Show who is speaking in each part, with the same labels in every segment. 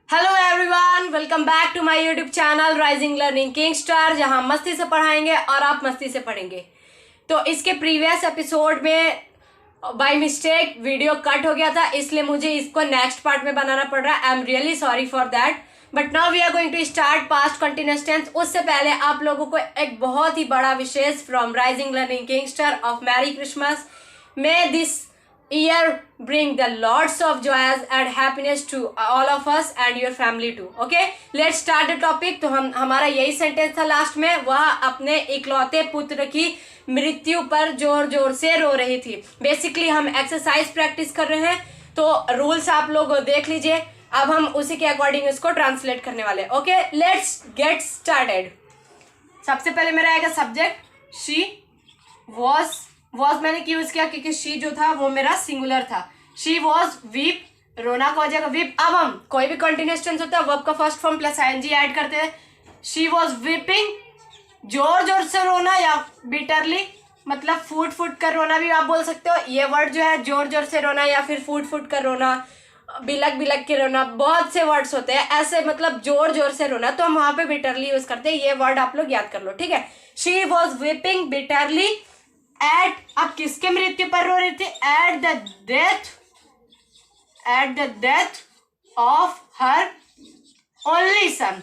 Speaker 1: Hello everyone, welcome back to my YouTube channel Rising learning king Star, जहां मस्ती से पढ़ाएंगे और आप मस्ती से पढ़ेंगे। तो इसके प्रीवियस एपिसोड में बाय मिस्टेक वीडियो कट हो गया था, इसलिए मुझे इसको नेक्स्ट पार्ट में बनाना पड़ रहा है। I am really sorry for that, but now we are going to start past continuous tense. उससे पहले आप लोगों को एक बहुत ही बड़ा विशेष from rising learning king star of merry Christmas. May this year bring the lots of joys and happiness to all of us and your family too. Okay, let's start the topic. तो हमारा यही sentence था last में। वह अपने इकलौते पुत्र की मृत्यु पर जोर जोर से रो रही थी। बेसिकली हम एक्सरसाइज प्रैक्टिस कर रहे हैं, तो रूल्स आप लोग देख लीजिए। अब हम उसी के अकॉर्डिंग इसको ट्रांसलेट करने वाले। Okay, let's get started. सबसे पहले मेरा आएगा सब्जेक्ट शी वॉज मैंने यूज किया क्योंकि शी जो था वो मेरा सिंगुलर था। शी वॉज वीप, रोना को हो जाएगा वीप। अब हम कोई भी कंटिन्यूअस टेंस होता है वर्ब का first form plus ING add करते हैं। शी वॉज वीपिंग, जोर जोर से रोना, या बिटरली मतलब फूट फूट कर रोना भी आप बोल सकते हो। ये वर्ड जो है जोर जोर से रोना या फिर फूट फूट कर रोना, बिलक बिलक के रोना, बहुत से वर्ड्स होते हैं ऐसे, मतलब जोर जोर से रोना, तो हम वहां पे बिटरली यूज करते हैं। ये वर्ड आप लोग याद कर लो, ठीक है। She was weeping bitterly at, अब किसके मृत्यु पर रो रही थी? At the death of her only son.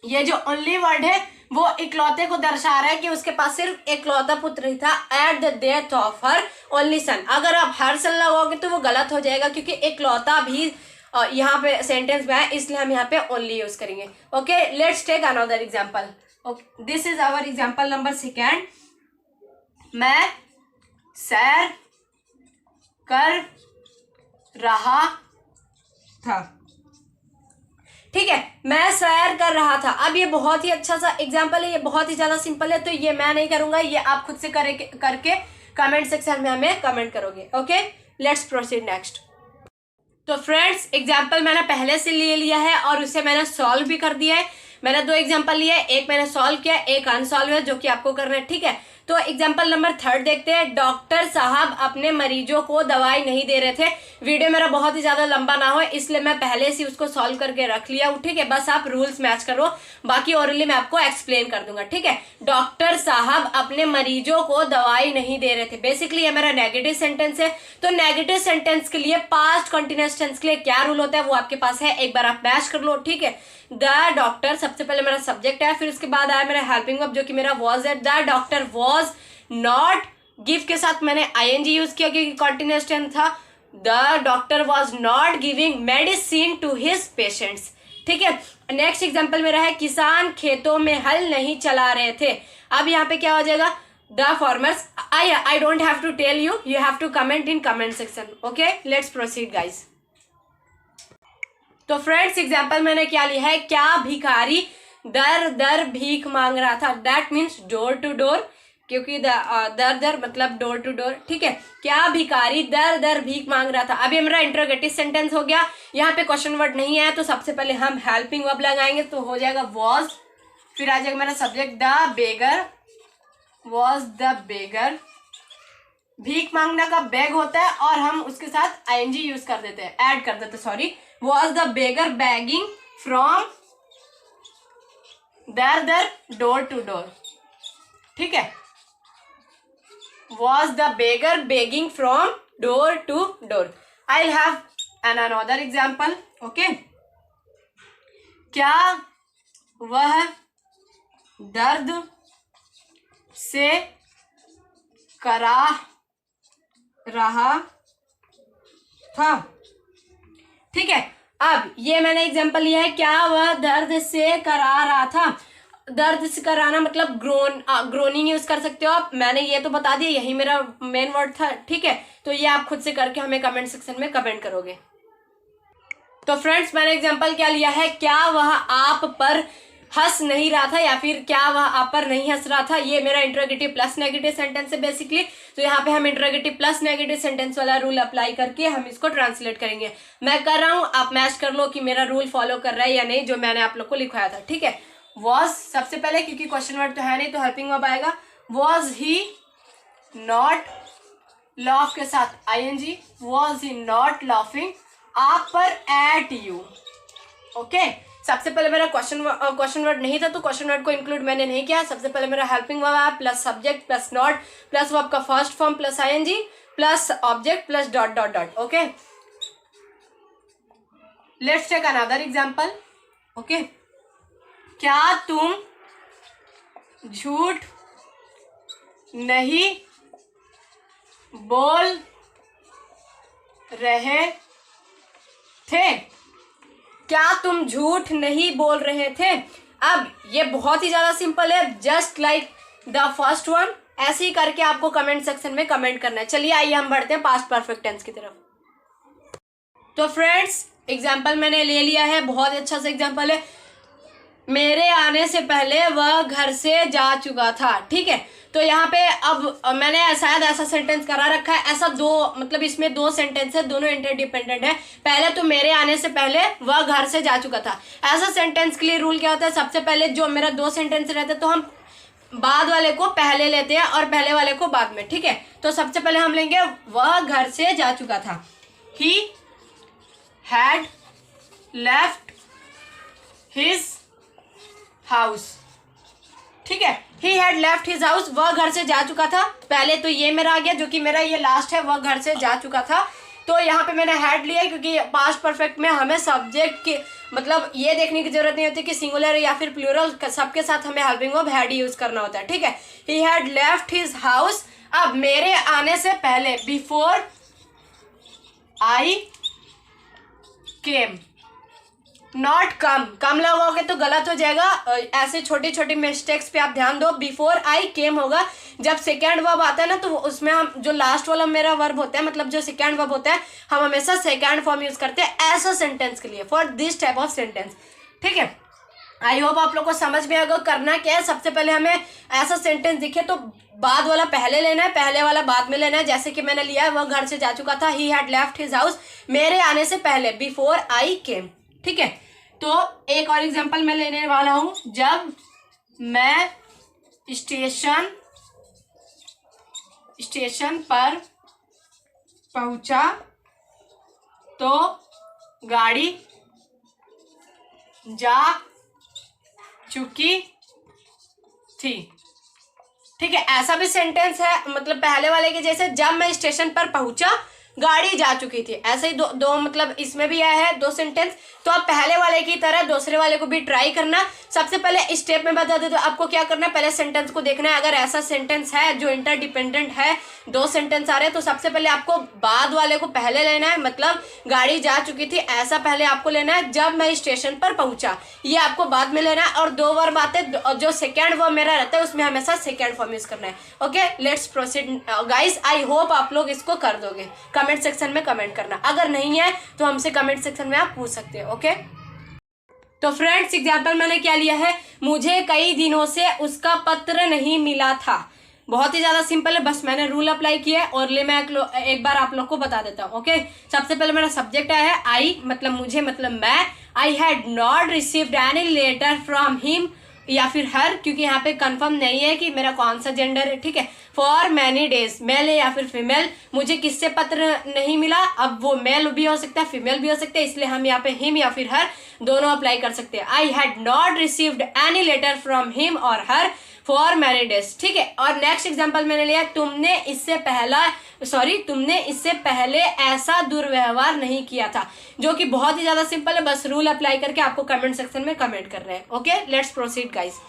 Speaker 1: ये जो ओनली वर्ड है वो इकलौते को दर्शा रहा है कि उसके पास सिर्फ इकलौता पुत्र ही था। Eight the death of her only सन। अगर आप हर सन लगाओगे तो वो गलत हो जाएगा, क्योंकि इकलौता भी यहाँ पे सेंटेंस में है, इसलिए हम यहाँ पे ओनली यूज करेंगे। Okay, let's take another example. Okay, this is our example number 2। मैं सैर कर रहा था। ठीक है, मैं सैर कर रहा था। अब ये बहुत ही अच्छा सा एग्जाम्पल है, ये बहुत ही ज्यादा सिंपल है, तो ये मैं नहीं करूंगा, ये आप खुद से करके कमेंट सेक्शन में हमें कमेंट करोगे। Okay, let's proceed next. तो फ्रेंड्स, एग्जाम्पल मैंने पहले से ले लिया है और उसे मैंने सॉल्व भी कर दिया है। मैंने 2 एग्जाम्पल लिए, एक मैंने सॉल्व किया, एक अनसॉल्व है, जो कि आपको करना है, ठीक है। तो एग्जाम्पल नंबर 3 देखते हैं। डॉक्टर साहब अपने मरीजों को दवाई नहीं दे रहे थे। वीडियो मेरा बहुत ही ज्यादा लंबा ना हो, इसलिए मैं पहले से उसको सॉल्व करके रख लिया हूँ, ठीक है। बस आप रूल्स मैच करो, बाकी ओरली मैं आपको एक्सप्लेन कर दूंगा, ठीक है। डॉक्टर साहब अपने मरीजों को दवाई नहीं दे रहे थे। बेसिकली ये मेरा नेगेटिव सेंटेंस है, तो नेगेटिव सेंटेंस के लिए पास्ट कंटिन्यूअस टेंस के लिए क्या रूल होता है वो आपके पास है, एक बार आप मैच कर लो, ठीक है। द डॉक्टर सबसे पहले मेरा सब्जेक्ट है, फिर उसके बाद आया मेरा हेल्पिंग वर्ब जो कि मेरा वॉज है। The doctor was not, give के साथ मैंने आईएनजी यूज किया क्योंकि कंटिन्यूअस टेंस था। The doctor was not giving medicine to his patients, ठीक है। नेक्स्ट एग्जाम्पल मेरा है किसान खेतों में हल नहीं चला रहे थे। अब यहाँ पे क्या हो जाएगा? The farmers, I don't have to tell you, you have to comment in comment section. Okay, let's proceed guys. तो फ्रेंड्स, एग्जाम्पल मैंने क्या लिया है? क्या भिखारी दर दर भीख मांग रहा था। That means door to door, क्योंकि दर दर मतलब डोर टू डोर, ठीक है। क्या भिखारी दर दर भीख मांग रहा था। अब ये मेरा इंट्रोगेटिव सेंटेंस हो गया। यहाँ पे क्वेश्चन वर्ड नहीं है, तो सबसे पहले हम हेल्पिंग वर्ब लगाएंगे, तो हो जाएगा वॉज, फिर आ जाएगा मेरा subject the beggar, was the बेगर। भीख मांगना का बेग होता है और हम उसके साथ आईएनजी यूज कर देते हैं, ऐड कर देते, sorry. Was the beggar begging from दर दर डोर टू डोर, ठीक है। Was the beggar begging from door to door. I have an another example. Okay, क्या वह दर्द से करा रहा था, ठीक है। अब ये मैंने एग्जांपल लिया है, क्या वह दर्द से करा रहा था। दर्द से कराना मतलब ग्रोनिंग यूज कर सकते हो आप, मैंने ये तो बता दिया, यही मेरा मेन वर्ड था, ठीक है। तो ये आप खुद से करके हमें कमेंट सेक्शन में कमेंट करोगे। तो फ्रेंड्स, मैंने एग्जांपल क्या लिया है? क्या वह आप पर हंस नहीं रहा था, या फिर क्या वह आप पर नहीं हंस रहा था। ये मेरा इंट्रोगेटिव प्लस नेगेटिव सेंटेंस है बेसिकली, तो यहाँ पे हम इंट्रोगेटिव प्लस नेगेटिव सेंटेंस वाला रूल अप्लाई करके हम इसको ट्रांसलेट करेंगे। मैं कर रहा हूँ, आप मैच कर लो कि मेरा रूल फॉलो कर रहा है या नहीं, जो मैंने आप लोग को लिखवाया था, ठीक है। वॉज सबसे पहले, क्योंकि क्वेश्चन वर्ड तो है नहीं, तो हेल्पिंग वर्ब आएगा। वॉज ही नॉट, लाफ के साथ ING, was he not laughing आप पर एट यू, ओके सबसे पहले मेरा क्वेश्चन वर्ड नहीं था तो क्वेश्चन वर्ड को इंक्लूड मैंने नहीं किया। सबसे पहले मेरा हेल्पिंग वर्ब है plus subject plus not plus verb का first form plus ING plus object plus dot dot dot. Okay let's take another example. Okay क्या तुम झूठ नहीं बोल रहे थे? क्या तुम झूठ नहीं बोल रहे थे? अब ये बहुत ही ज्यादा सिंपल है, just like the first one. ऐसे ही करके आपको कमेंट सेक्शन में कमेंट करना है। चलिए आइए हम बढ़ते हैं पास्ट परफेक्ट टेंस की तरफ। तो फ्रेंड्स एग्जाम्पल मैंने ले लिया है, बहुत अच्छा सा एग्जाम्पल है। मेरे आने से पहले वह घर से जा चुका था। ठीक है तो यहाँ पे अब मैंने शायद ऐसा सेंटेंस करा रखा है, ऐसा दो मतलब इसमें दो सेंटेंस है, दोनों इंटरडिपेंडेंट है। पहले तो मेरे आने से पहले वह घर से जा चुका था। ऐसा सेंटेंस के लिए रूल क्या होता है, सबसे पहले जो मेरा दो सेंटेंस रहते हैं तो हम बाद वाले को पहले लेते हैं और पहले वाले को बाद में। ठीक है तो सबसे पहले हम लेंगे वह घर से जा चुका था। He had left his house. ठीक है he had left his house, वह घर से जा चुका था। पहले तो ये मेरा आ गया जो कि मेरा ये लास्ट है, वह घर से जा चुका था। तो यहाँ पे मैंने हैड लिया क्योंकि पास्ट परफेक्ट में हमें सब्जेक्ट के मतलब ये देखने की जरूरत नहीं होती कि सिंगुलर या फिर प्लूरल, सबके साथ हमें हेल्पिंग वर्ब हैड यूज करना होता है। ठीक है he had left his house. अब मेरे आने से पहले before I came, not come लगाओगे तो गलत हो जाएगा। ऐसे छोटी छोटी मिस्टेक्स पे आप ध्यान दो। बिफोर आई केम होगा, जब सेकेंड वर्ब आता है ना तो उसमें हम जो लास्ट वाला मेरा वर्ब होता है मतलब जो सेकेंड वर्ब होता है हम हमेशा सेकेंड फॉर्म यूज करते हैं ऐसा सेंटेंस के लिए, for this type of sentence. ठीक है आई होप आप लोग को समझ में आएगा करना क्या है। सबसे पहले हमें ऐसा सेंटेंस दिखे तो बाद वाला पहले लेना है, पहले वाला बाद में लेना है। जैसे कि मैंने लिया है वह घर से जा चुका था, he had left his house, मेरे आने से पहले बिफोर आई केम। ठीक है तो एक और एग्जांपल मैं लेने वाला हूं। जब मैं स्टेशन पर पहुंचा तो गाड़ी जा चुकी थी। ठीक है ऐसा भी सेंटेंस है मतलब पहले वाले के जैसे, जब मैं स्टेशन पर पहुंचा गाड़ी जा चुकी थी। ऐसे ही दो मतलब इसमें भी आया है दो सेंटेंस। तो आप पहले वाले की तरह दूसरे वाले को भी ट्राई करना। सबसे पहले स्टेप में बता दो तो आपको क्या करना है, पहले सेंटेंस को देखना है। अगर ऐसा सेंटेंस है जो इंटरडिपेंडेंट है, दो सेंटेंस आ रहे हैं तो सबसे पहले आपको बाद वाले को पहले लेना है, मतलब गाड़ी जा चुकी थी ऐसा पहले आपको लेना है। जब मैं स्टेशन पर पहुंचा ये आपको बाद में लेना है। और दो वर्ब आते हैं, जो सेकेंड वर्ब मेरा रहता है उसमें हमेशा सेकेंड फॉर्म यूज करना है। Okay let's proceed guys. I hope आप लोग इसको कर दोगे। कमेंट सेक्शन में कमेंट करना, अगर नहीं है तो हमसे कमेंट सेक्शन में आप पूछ सकते हो। ओके तो फ्रेंड्स एग्जाम्पल मैंने क्या लिया है, मुझे कई दिनों से उसका पत्र नहीं मिला था। बहुत ही ज्यादा सिंपल है, बस मैंने रूल अप्लाई किया है और मैं एक बार आप लोग को बता देता हूँ। ओके सबसे पहले मेरा सब्जेक्ट आया है आई मतलब मुझे मतलब मैं। I had not received any letter from him या फिर हर, क्योंकि यहाँ पे कंफर्म नहीं है कि मेरा कौन सा जेंडर है। ठीक है फॉर मैनी डेज, मेल है या फिर फीमेल। मुझे किससे पत्र नहीं मिला, अब वो मेल भी हो सकता है फीमेल भी हो सकता है, इसलिए हम यहाँ पे हिम या फिर हर दोनों अप्लाई कर सकते हैं। I had not received any letter from him और हर फॉर मैनी डेज। ठीक है और नेक्स्ट एग्जाम्पल मैंने लिया तुमने इससे पहले ऐसा दुर्व्यवहार नहीं किया था, जो कि बहुत ही ज्यादा सिंपल है। बस रूल अप्लाई करके आपको कमेंट सेक्शन में कमेंट कर रहे हैं। Okay let's proceed guys.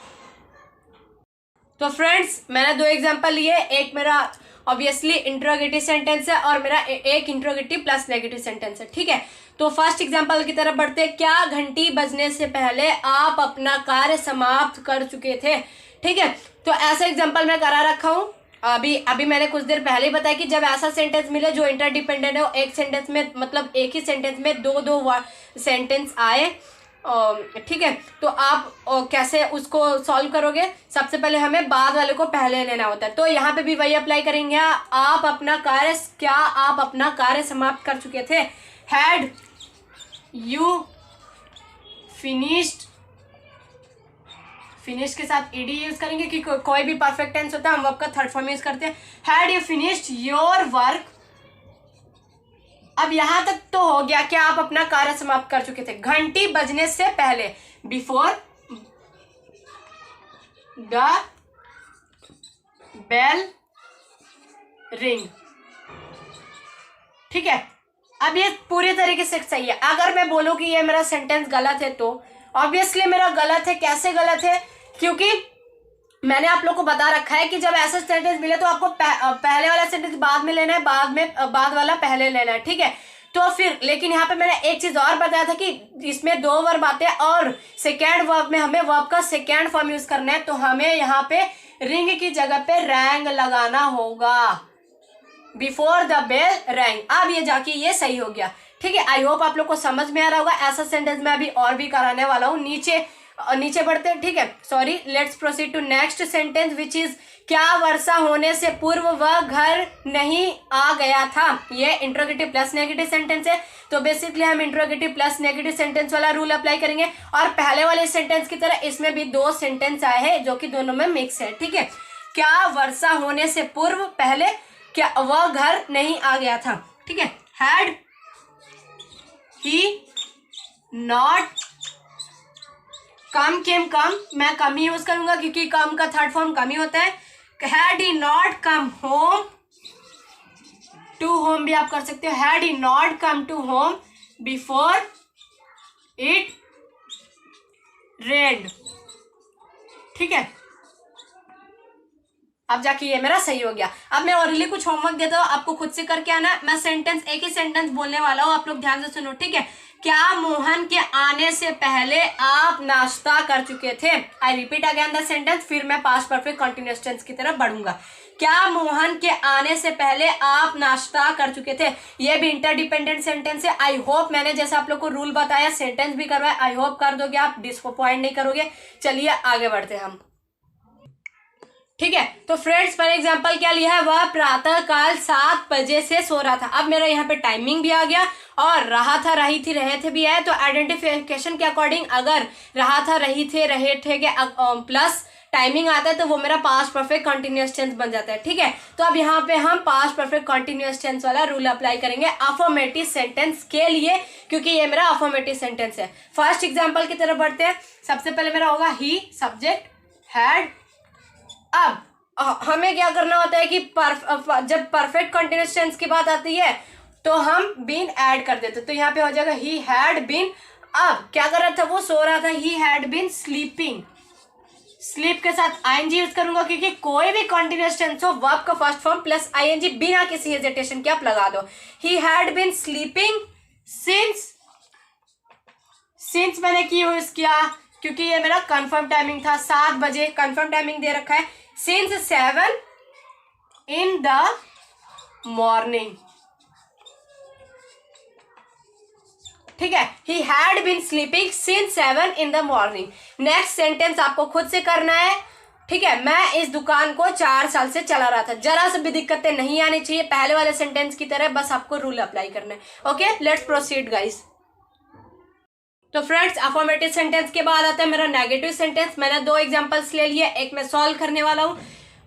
Speaker 1: तो फ्रेंड्स मैंने दो एग्जांपल लिए, एक मेरा ऑब्वियसली इंट्रोगेटिव सेंटेंस है और मेरा एक इंट्रोगेटिव प्लस नेगेटिव सेंटेंस है। ठीक है तो फर्स्ट एग्जांपल की तरफ बढ़ते हैं। क्या घंटी बजने से पहले आप अपना कार्य समाप्त कर चुके थे? ठीक है तो ऐसा एग्जांपल मैं करा रखा हूँ। अभी मैंने कुछ देर पहले ही बताया कि जब ऐसा सेंटेंस मिले जो इंटरडिपेंडेंट है, एक सेंटेंस में मतलब एक ही सेंटेंस में दो सेंटेंस आए, ठीक है तो आप कैसे उसको सॉल्व करोगे। सबसे पहले हमें बाद वाले को पहले लेना होता है। तो यहाँ पे भी वही अप्लाई करेंगे। क्या आप अपना कार्य समाप्त कर चुके थे? हैड यू फिनिश्ड, फिनिश के साथ ईडी यूज करेंगे कि कोई भी परफेक्ट टेंस होता है हम वर्ब का थर्ड फॉर्म यूज करते हैं। Had you finished your work अब यहां तक तो हो गया कि आप अपना कार्य समाप्त कर चुके थे। घंटी बजने से पहले, बिफोर द बेल रिंग। ठीक है, अब ये पूरी तरीके से सही है। अगर मैं बोलूं कि ये मेरा सेंटेंस गलत है तो ऑब्वियसली मेरा गलत है। कैसे गलत है? क्योंकि मैंने आप लोग को बता रखा है कि जब ऐसा सेंटेंस मिले तो आपको पहले वाला सेंटेंस बाद में लेना है, बाद वाला पहले लेना है। ठीक है, तो फिर लेकिन यहाँ पे मैंने एक चीज और बताया था कि इसमें 2 वर्ब आते हैं और सेकेंड वर्ब में हमें वर्ब का सेकेंड फॉर्म यूज करना है, तो हमें यहाँ पे रिंग की जगह पे रैंग लगाना होगा, बिफोर द बेल रैंग। अब ये जाके ये सही हो गया। ठीक है, आई होप आप लोग को समझ में आ रहा होगा। ऐसा सेंटेंस मैं अभी और भी कराने वाला हूँ। नीचे बढ़ते हैं। ठीक है, sorry, let's proceed to next sentence which is क्या वर्षा होने से पूर्व वह घर नहीं आ गया था। ये इंट्रोगेटिव प्लस नेगेटिव सेंटेंस है, तो बेसिकली हम इंट्रोगेटिव प्लस नेगेटिव सेंटेंस वाला रूल अप्लाई करेंगे। और पहले वाले सेंटेंस की तरह इसमें भी 2 सेंटेंस आए हैं जो कि दोनों में मिक्स है। ठीक है, क्या वर्षा होने से पूर्व पहले क्या वह घर नहीं आ गया था। ठीक है, हैड ही नॉट कम केम कम, मैं कम ही यूज करूंगा क्योंकि कम का थर्ड फॉर्म कम ही होता है। Had he not come home, to home भी आप कर सकते हो। Had he not come to home before it rained. ठीक है, अब जाके ये मेरा सही हो गया। अब मैं ओरली कुछ होमवर्क देता हूँ, आपको खुद से करके आना। मैं सेंटेंस एक ही सेंटेंस बोलने वाला हूँ, आप लोग ध्यान से सुनो। ठीक है, क्या मोहन के आने से पहले आप नाश्ता कर चुके थे। I repeat again the sentence, फिर मैं पास्ट परफेक्ट कंटिन्यूअस टेंस की तरफ बढ़ूंगा। क्या मोहन के आने से पहले आप नाश्ता कर चुके थे। ये भी इंटरडिपेंडेंट सेंटेंस है। आई होप मैंने जैसा आप लोग को रूल बताया सेंटेंस भी करवाया, आई होप कर दोगे आप, डिसअपॉइंट नहीं करोगे। चलिए आगे बढ़ते हैं हम। ठीक है, तो फ्रेंड्स फॉर एग्जांपल क्या लिया है, वह प्रातः काल 7 बजे से सो रहा था। अब मेरा यहाँ पे टाइमिंग भी आ गया और रहा था, रही थी, रहे थे भी है। तो आइडेंटिफिकेशन के अकॉर्डिंग अगर रहा था, रही थे, रहे थे के प्लस टाइमिंग आता है तो वो मेरा पास्ट परफेक्ट कंटिन्यूअस टेंस बन जाता है। ठीक है, तो अब यहाँ पे हम पास्ट परफेक्ट कंटिन्यूअस टेंस वाला रूल अप्लाई करेंगे अफर्मेटिव सेंटेंस के लिए, क्योंकि ये मेरा अफर्मेटिव सेंटेंस है। फर्स्ट एग्जाम्पल की तरफ बढ़ते हैं। सबसे पहले मेरा होगा ही, सब्जेक्ट हैड। अब हमें क्या करना होता है कि जब परफेक्ट कंटिन्यूअस टेंस की बात आती है तो हम बीन ऐड कर देते, तो यहाँ पे हो जाएगा ही हैड बीन। अब क्या कर रहा था, वो सो रहा था, he had been sleeping. Sleep के साथ आईएनजी यूज करूंगा क्योंकि कोई भी कंटिन्यूअस टेंस हो वर्ब का फर्स्ट फॉर्म प्लस आईएनजी बिना किसी हेजिटेशन के आप लगा दो। He had been sleeping since मैंने की यूज किया क्योंकि ये मेरा कंफर्म टाइमिंग था, 7 बजे कंफर्म टाइमिंग दे रखा है। Since 7 in the morning. ठीक है, he had been sleeping since 7 in the morning. Next sentence आपको खुद से करना है। ठीक है, मैं इस दुकान को 4 साल से चला रहा था। जरा से भी दिक्कतें नहीं आनी चाहिए, पहले वाले सेंटेंस की तरह, बस आपको रूल अप्लाई करना है। Okay, let's proceed guys. तो फ्रेंड्स अफर्मेटिव सेंटेंस के बाद आता है मेरा नेगेटिव सेंटेंस। मैंने 2 एग्जांपल्स ले लिए, एक मैं सॉल्व करने वाला हूँ,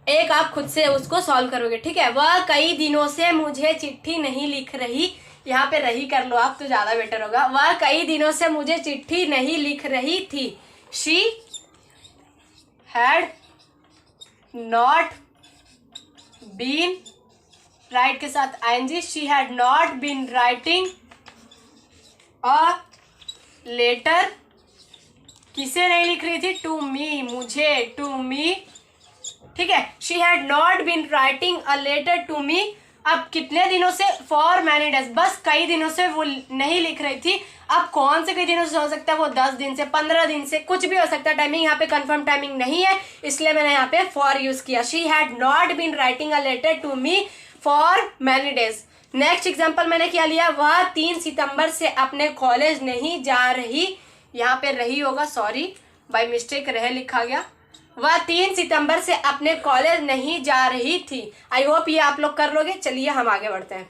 Speaker 1: एक आप खुद से उसको सॉल्व करोगे। ठीक है, वह कई दिनों से मुझे चिट्ठी नहीं लिख रही, यहाँ पे रही कर लो आप तो ज्यादा बेटर होगा। वह कई दिनों से मुझे चिट्ठी नहीं लिख रही थी। She had not been, write के साथ ING, she had not been writing a letter. किसे नहीं लिख रही थी, टू मी, मुझे, टू मी। ठीक है, she had not been writing a letter to me. अब कितने दिनों से, फॉर मैनी डेज, बस कई दिनों से वो नहीं लिख रही थी। अब कौन से कई दिनों से हो सकता है, वो 10 दिन से, 15 दिन से, कुछ भी हो सकता है। टाइमिंग यहाँ पे कंफर्म टाइमिंग नहीं है, इसलिए मैंने यहाँ पे फॉर यूज किया। She had not been writing a letter to me for many days. Next example मैंने क्या लिया, वह 3 सितंबर से अपने कॉलेज नहीं जा रही, यहाँ पे रही होगा, सॉरी बाय मिस्टेक रह लिखा गया। वह 3 सितंबर से अपने कॉलेज नहीं जा रही थी। आई होप ये आप लोग कर लोगे। चलिए हम आगे बढ़ते हैं।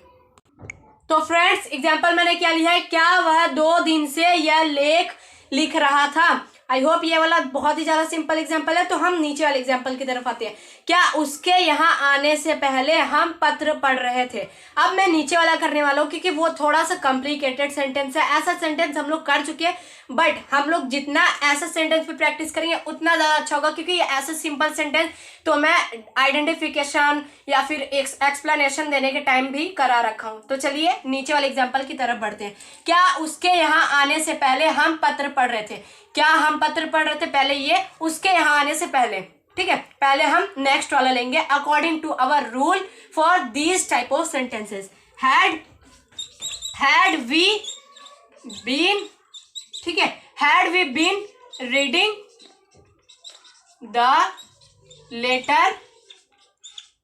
Speaker 1: तो फ्रेंड्स एग्जाम्पल मैंने क्या लिया है, क्या वह 2 दिन से यह लेख लिख रहा था। आई होप ये वाला बहुत ही ज़्यादा सिंपल एग्जाम्पल है। तो हम नीचे वाले एग्जाम्पल की तरफ आते हैं। क्या उसके यहाँ आने से पहले हम पत्र पढ़ रहे थे। अब मैं नीचे वाला करने वाला हूँ क्योंकि वो थोड़ा सा कॉम्प्लिकेटेड सेंटेंस है। ऐसा सेंटेंस हम लोग कर चुके हैं, बट हम लोग जितना ऐसा सेंटेंस पे प्रैक्टिस करेंगे उतना ज़्यादा अच्छा होगा, क्योंकि ये ऐसा सिंपल सेंटेंस तो मैं आइडेंटिफिकेशन या फिर एक्सप्लेनेशन देने के टाइम भी करा रखा हूँ। तो चलिए नीचे वाले एग्जाम्पल की तरफ बढ़ते हैं। क्या उसके यहाँ आने से पहले हम पत्र पढ़ रहे थे। क्या हम पत्र पढ़ रहे थे पहले, ये उसके यहाँ आने से पहले, ठीक है। पहले हम नेक्स्ट वाला लेंगे। According to our rule for these type of sentences, had we been, ठीक है, had we been reading the letter.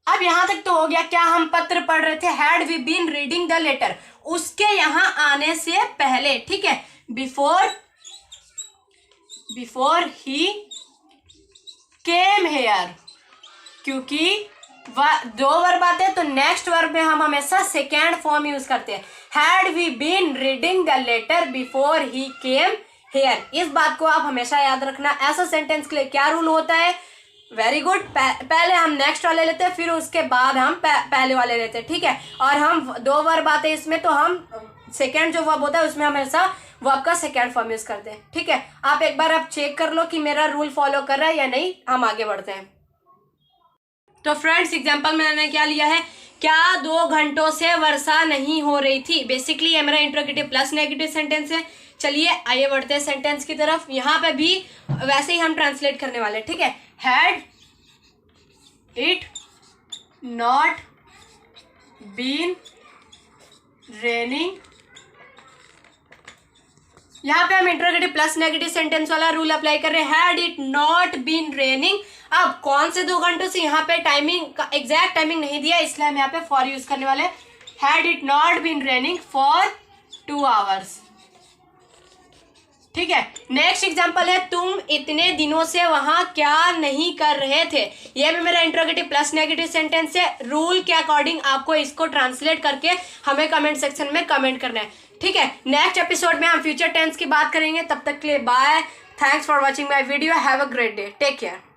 Speaker 1: अब यहां तक तो हो गया, क्या हम पत्र पढ़ रहे थे, had we been reading the letter, उसके यहां आने से पहले, ठीक है, बिफोर ही केम हेयर। क्योंकि दो वर्ब आते हैं तो नेक्स्ट वर्ब में हम हमेशा सेकेंड फॉर्म यूज करते हैं। Had we been reading the letter before he came here. इस बात को आप हमेशा याद रखना। ऐसा सेंटेंस के लिए क्या रूल होता है, वेरी गुड, पहले हम नेक्स्ट वाले लेते हैं, फिर उसके बाद हम पहले वाले लेते हैं, ठीक है। और हम दो वर्ब आते हैं इसमें, तो हम सेकेंड जो वर्ब होता है उसमें हमेशा वर्ब का सेकेंड फॉर्म यूज करते हैं, ठीक है। आप एक बार आप चेक कर लो कि मेरा रूल फॉलो कर रहा है या नहीं। हम आगे बढ़ते हैं। तो फ्रेंड्स एग्जाम्पल में मैंने क्या लिया है, क्या 2 घंटों से वर्षा नहीं हो रही थी। बेसिकली ये मेरा इंट्रोगेटिव प्लस नेगेटिव सेंटेंस है। चलिए आइए बढ़ते हैं सेंटेंस की तरफ। यहाँ पे भी वैसे ही हम ट्रांसलेट करने वाले हैं, ठीक है। Had it not been raining, यहाँ पे हम इंट्रोगेटिव प्लस नेगेटिव सेंटेंस वाला रूल अप्लाई कर रहे हैं। Had it not been raining, अब कौन से 2 घंटों से, यहाँ पे टाइमिंग का एग्जैक्ट टाइमिंग नहीं दिया, इसलिए हम यहाँ पे फॉर यूज करने वाले। Had it not been raining for 2 hours, ठीक है। नेक्स्ट एग्जांपल है, तुम इतने दिनों से वहां क्या नहीं कर रहे थे। यह भी मेरा इंट्रोगेटिव प्लस नेगेटिव सेंटेंस है। रूल के अकॉर्डिंग आपको इसको ट्रांसलेट करके हमें कमेंट सेक्शन में कमेंट करना है, ठीक है। नेक्स्ट एपिसोड में हम फ्यूचर टेंस की बात करेंगे। तब तक के लिए bye, thanks for watching my video, have a great day, take care.